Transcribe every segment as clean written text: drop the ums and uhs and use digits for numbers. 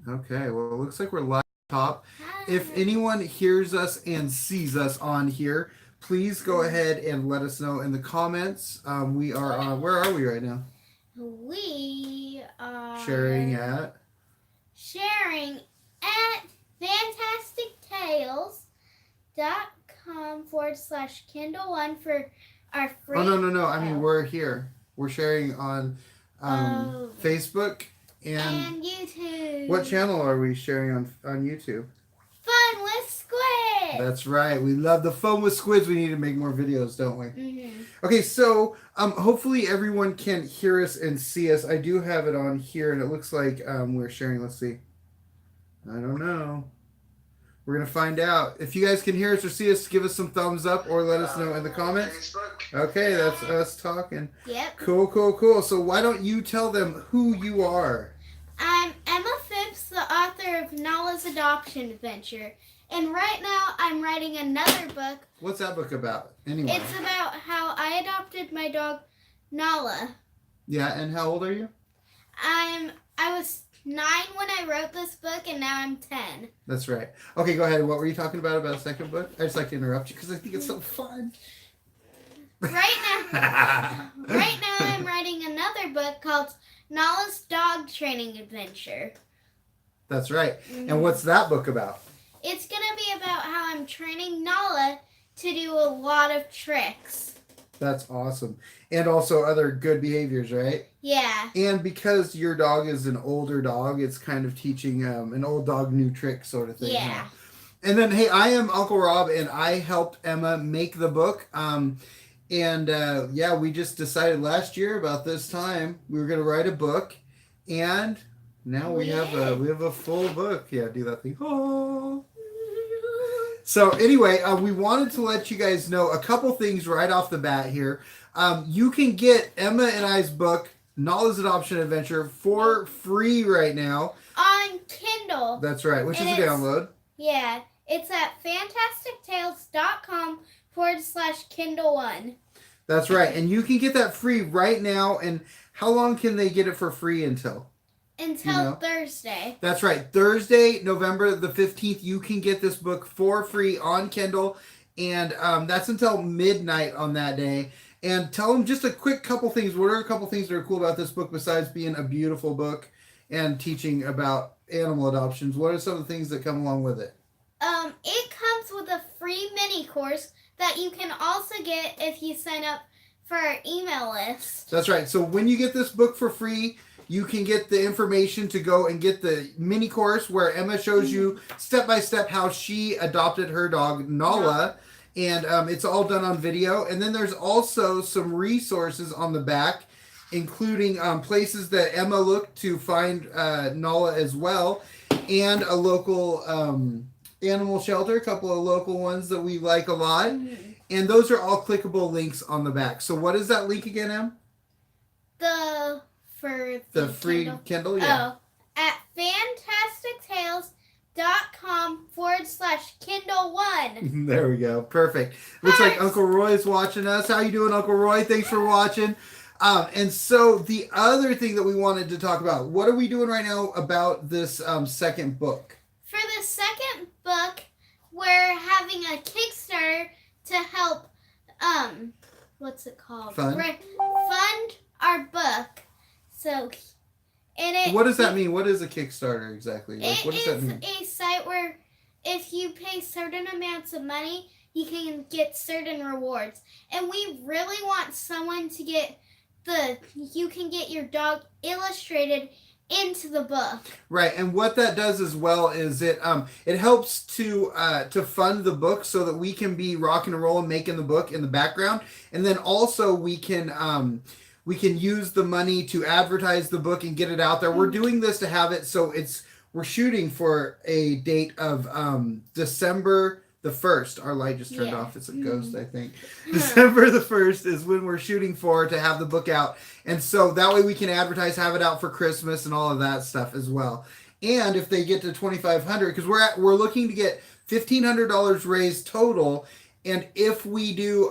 Okay, well, it looks like we're live top. If Hi. anyone hears us and sees us on here, please go ahead and let us know in the comments. We are on, where are we right now? We Sharing are at. sharing at fantastictales.com/Kindle1 for our Oh, free. no, no, no. I mean, Oh. we're here. We're sharing on Oh. Facebook. And And YouTube. what channel are we sharing on YouTube? Fun with Squid. That's right. We love the fun with squids. We need to make more videos, don't we? Mm-hmm. Okay, so hopefully everyone can hear us and see us. I do have it on here, and it looks like we're sharing. Let's see. I don't know. We're gonna find out. If you guys can hear us or see us, give us some thumbs up or let us know in the comments. Okay, that's us talking. Yep. Cool, cool, cool. So why don't you tell them who you are? I'm Emma Phipps, the author of Nala's Adoption Adventure. And right now I'm writing another book. What's that book about? Anyway. It's about how I adopted my dog Nala. Yeah, and how old are you? I was 9 when I wrote this book, and now I'm 10. That's right. Okay, go ahead. What were you talking about the second book? I just like to interrupt you because I think it's so fun. Right now I'm writing another book called Nala's Dog Training Adventure. That's right. Mm-hmm. And what's that book about? It's going to be about how I'm training Nala to do a lot of tricks. That's awesome. And also other good behaviors, right? Yeah. And because your dog is an older dog, it's kind of teaching an old dog new tricks sort of thing. Yeah. Huh? And then, hey, I am Uncle Rob, and I helped Emma make the book. We just decided last year about this time we were going to write a book, and now we have a full book. Yeah, do that thing. Oh. So anyway, we wanted to let you guys know a couple things right off the bat here. You can get Emma and I's book, Nala's Adoption Adventure, for free right now. On Kindle. That's right, which is a download. Yeah, it's at fantastictales.com/Kindle1. That's right, and you can get that free right now. And how long can they get it for free until? Until Thursday. That's right. Thursday, November the 15th, you can get this book for free on Kindle. And that's until midnight on that day. And tell them just a quick couple things. What are a couple things that are cool about this book besides being a beautiful book and teaching about animal adoptions? What are some of the things that come along with it? It comes with a free mini course that you can also get if you sign up for our email list. That's right. So when you get this book for free, you can get the information to go and get the mini course where Emma shows you step by step how she adopted her dog, Nala. And it's all done on video. And then there's also some resources on the back, including places that Emma looked to find Nala as well, and a local animal shelter, a couple of local ones that we like a lot. Mm-hmm. And those are all clickable links on the back. So what is that link again, Em? The free Kindle, yeah. Oh, at fantastictales.com/Kindle1. There we go. Perfect. Looks like Uncle Roy's watching us. How you doing, Uncle Roy? Thanks for watching. And so the other thing that we wanted to talk about, what are we doing right now about this second book? For the second book, we're having a Kickstarter to help, what's it called? Fund our book. So, what does that mean? What is a Kickstarter exactly? What does that mean? It's a site where if you pay certain amounts of money, you can get certain rewards. And we really want someone to get you can get your dog illustrated into the book. Right, and what that does as well is it helps to fund the book so that we can be rocking and rolling making the book in the background, and then also we can use the money to advertise the book and get it out there. We're doing this to have it so we're shooting for a date of December the 1st. Our light just turned off. It's a ghost, I think. December the 1st is when we're shooting for to have the book out. And so that way we can advertise, have it out for Christmas and all of that stuff as well. And if they get to $2,500, because we're looking to get $1,500 raised total. And if we do,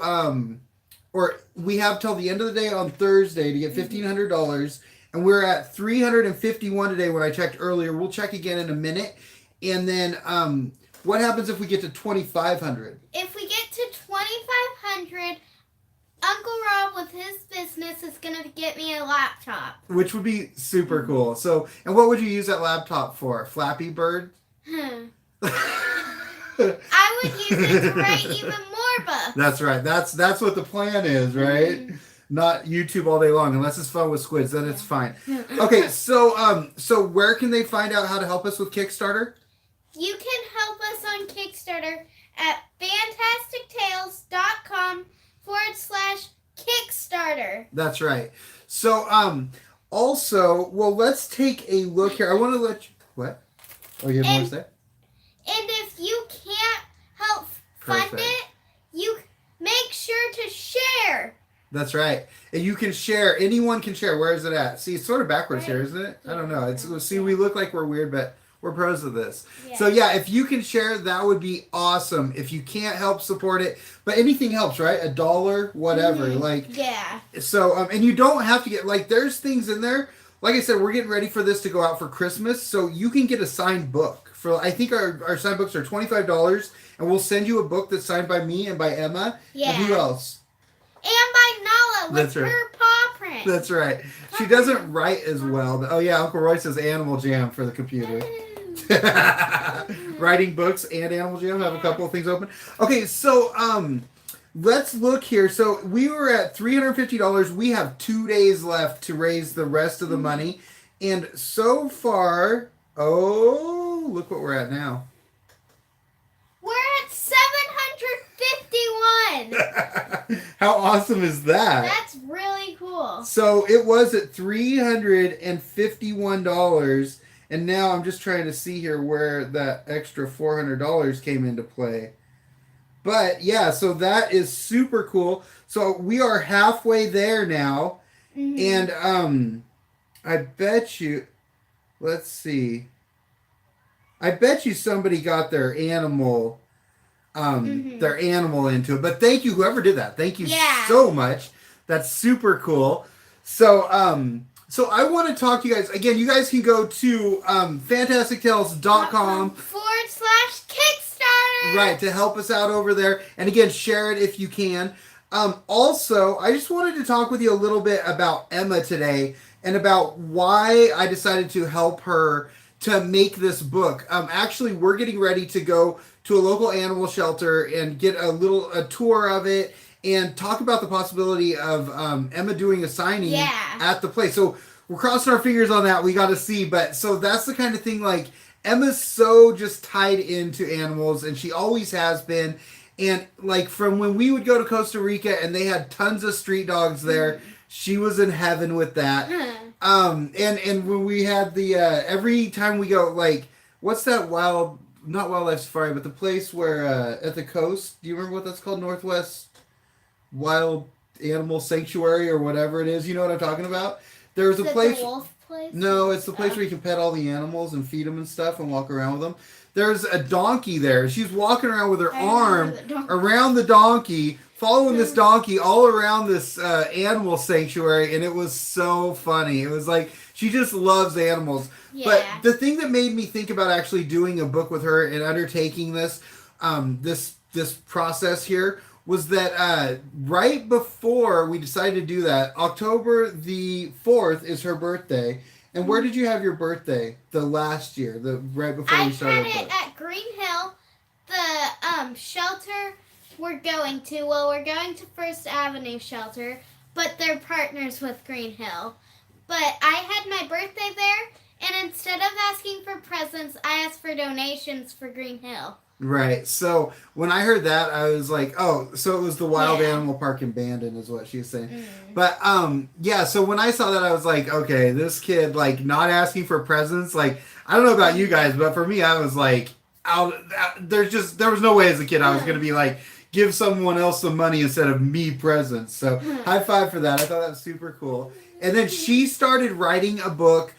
or we have till the end of the day on Thursday to get $1,500. and we're at 351 today when I checked earlier. We'll check again in a minute. And then what happens if we get to 2,500? If we get to 2,500, Uncle Rob with his business is going to get me a laptop. Which would be super cool. So, and what would you use that laptop for? Flappy Bird? I would use it to write even more books. That's right. That's what the plan is, right? Mm-hmm. Not YouTube all day long, unless it's fun with squids. Then it's fine. Okay, so where can they find out how to help us with Kickstarter? You can help us on Kickstarter at fantastictales.com/Kickstarter. That's right. So also, well, let's take a look here. I want to let you what? Oh, you have more to say? And if you can't help fund it, you make sure to share. That's right. And you can share. Anyone can share. Where is it at? See, it's sort of backwards here, isn't it? I don't know. See, we look like we're weird, but we're pros of this. Yeah. So yeah, if you can share, that would be awesome. If you can't help support it, but anything helps, right? $1, whatever. Yeah. So and you don't have to get there's things in there. Like I said, we're getting ready for this to go out for Christmas, so you can get a signed book. For I think our signed books are $25, and we'll send you a book that's signed by me and by Emma. Yeah. And who else? And by Nala with her paw print. That's right. She doesn't write as well. But, oh yeah, Uncle Roy says Animal Jam for the computer. Writing books and Animal Jam. Have a couple of things open. Okay, so let's look here. So we were at $350. We have 2 days left to raise the rest of the money. And so far, look what we're at now. We're at 751. How awesome is that? That's really cool. So it was at $351. And now I'm just trying to see here where that extra $400 came into play. But yeah, so that is super cool. So we are halfway there now. Mm-hmm. And I bet you, let's see. I bet you somebody got their animal into it. But thank you, whoever did that. Thank you so much. That's super cool. So so I want to talk to you guys. Again, you guys can go to fantastictales.com/Kickstarter. Right, to help us out over there. And again, share it if you can. Also, I just wanted to talk with you a little bit about Emma today and about why I decided to help her to make this book. Actually, we're getting ready to go to a local animal shelter and get a tour of it and talk about the possibility of Emma doing a signing at the place. So we're crossing our fingers on that. We got to see. But so that's the kind of thing, Emma's so just tied into animals, and she always has been. And from when we would go to Costa Rica and they had tons of street dogs there, she was in heaven with that. And when we had the every time we go, what's that not wildlife safari, but the place where at the coast, do you remember what that's called? Northwest Wild Animal Sanctuary or whatever it is. You know what I'm talking about? There's a place. The wolf place? No, it's the place where you can pet all the animals and feed them and stuff and walk around with them. There's a donkey there. She's walking around with her arm around the donkey, following this donkey all around this animal sanctuary, and it was so funny. It was she just loves animals. Yeah. But the thing that made me think about actually doing a book with her and undertaking this this process here was that right before we decided to do that, October the 4th is her birthday. And where did you have your birthday the last year, right before we started? I had it at Green Hill, the shelter we're going to. Well, we're going to First Avenue Shelter, but they're partners with Green Hill. But I had my birthday there, and instead of asking for presents, I asked for donations for Green Hill. Right. So when I heard that, I was like, oh, so it was the Wild Animal Park Abandoned is what she was saying. But so when I saw that, I was like, okay, this kid not asking for presents, I don't know about you guys, but for me, I was like, there was no way as a kid I was going to be give someone else some money instead of me presents. So high five for that. I thought that was super cool. And then she started writing a book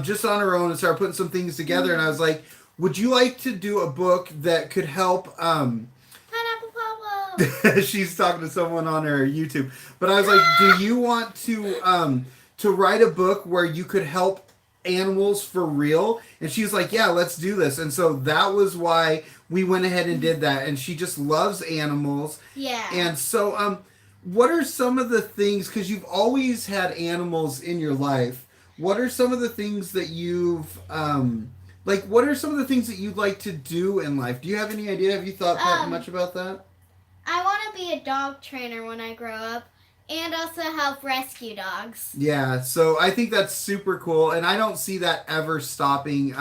just on her own and started putting some things together. And I was like, would you like to do a book that could help? Pineapple Pablo. She's talking to someone on her YouTube. But I was like, do you want to to write a book where you could help animals for real. And she's like, yeah, let's do this. And so that was why we went ahead and did that. And she just loves animals. Yeah. And so what are some of the things, because you've always had animals in your life, what are some of the things that you've what are some of the things that you'd like to do in life? Do you have any idea? Have you thought that much about that? I want to be a dog trainer when I grow up and also help rescue dogs. Yeah, so I think that's super cool, and I don't see that ever stopping.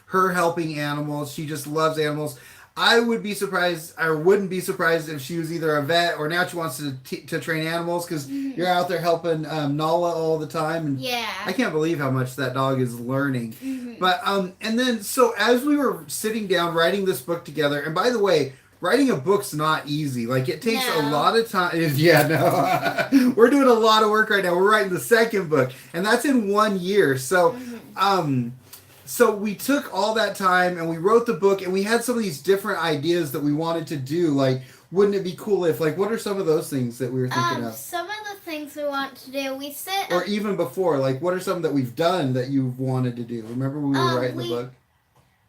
Her helping animals, she just loves animals. I would be surprised, or wouldn't be surprised, if she was either a vet or now she wants to train animals, because you're out there helping Nala all the time. And yeah. I can't believe how much that dog is learning. But and then so as we were sitting down writing this book together, and by the way, writing a book's not easy. Like, it takes a lot of time. Yeah, no. We're doing a lot of work right now. We're writing the second book, and that's in 1 year. So, so we took all that time and we wrote the book, and we had some of these different ideas that we wanted to do. Like, wouldn't it be cool if, like, what are some of those things that we were thinking of? Some of the things we want to do, we sit... Or even before, like, what are some that we've done that you've wanted to do? Remember when we were writing the book?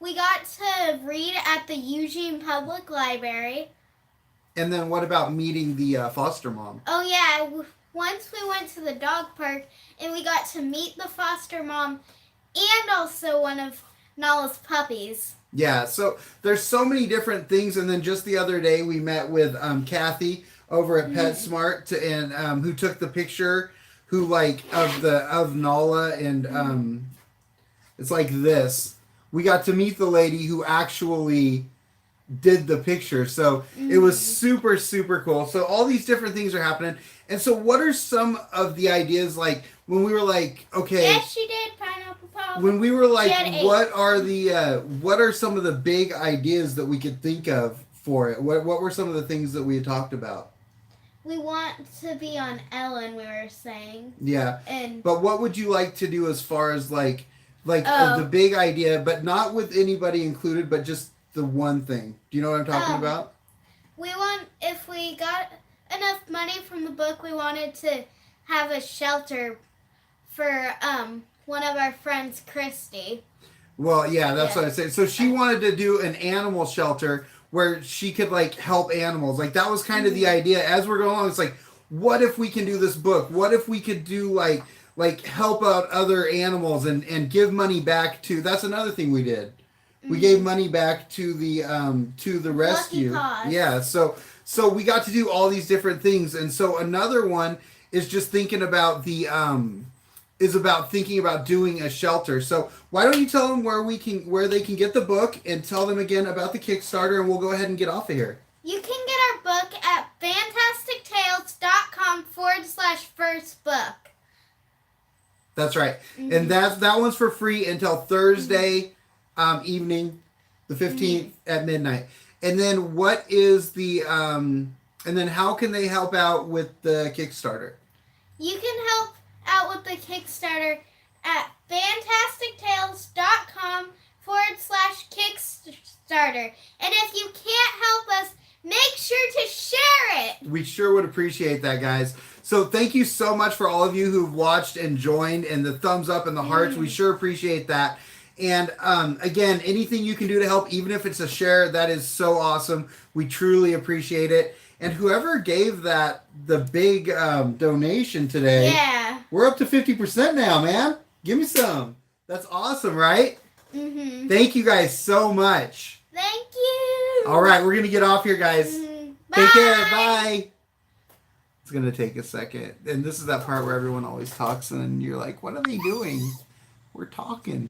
We got to read at the Eugene Public Library. And then what about meeting the foster mom? Oh, yeah. Once we went to the dog park, and we got to meet the foster mom and also one of Nala's puppies. Yeah, so there's so many different things. And then just the other day, we met with Kathy over at PetSmart, and who took the picture, who, like, of Nala, and it's like this. We got to meet the lady who actually did the picture. So it was super, super cool. So all these different things are happening. And so what are some of the ideas, like, when we were like, okay. Yes, she did. Pineapple pop. When we were like, what are some of the big ideas that we could think of for it? What were some of the things that we had talked about? We want to be on Ellen, we were saying. Yeah. And but what would you like to do as far as like the big idea, but not with anybody included, but just the one thing? Do you know what I'm talking about? If we got enough money from the book, we wanted to have a shelter for one of our friends, Christy. Well, yeah, that's what I said. So she wanted to do an animal shelter where she could, like, help animals. Like, that was kind of the idea. As we're going along, it's like, what if we can do this book? What if we could do, like help out other animals and give money back to... That's another thing we did. We gave money back to the rescue. Yeah, so we got to do all these different things. And so another one is just thinking about thinking about doing a shelter. So why don't you tell them where they can get the book, and tell them again about the Kickstarter, and we'll go ahead and get off of here. You can get our book at fantastictales.com/first book. That's right. And that one's for free until Thursday evening, the 15th at midnight. And then what is the and then how can they help out with the Kickstarter? You can help out with the Kickstarter at fantastictales.com/Kickstarter. And if you can't help us, make sure to share it. We sure would appreciate that, guys. So thank you so much for all of you who've watched and joined, and the thumbs up and the hearts. We sure appreciate that. And again, anything you can do to help, even if it's a share, that is so awesome. We truly appreciate it. And whoever gave the big donation today, we're up to 50% now, man. Give me some. That's awesome, right? Thank you guys so much. Thank you. All right, we're going to get off here, guys. Take care. Bye. It's going to take a second. And this is that part where everyone always talks, and you're like, what are they doing? We're talking.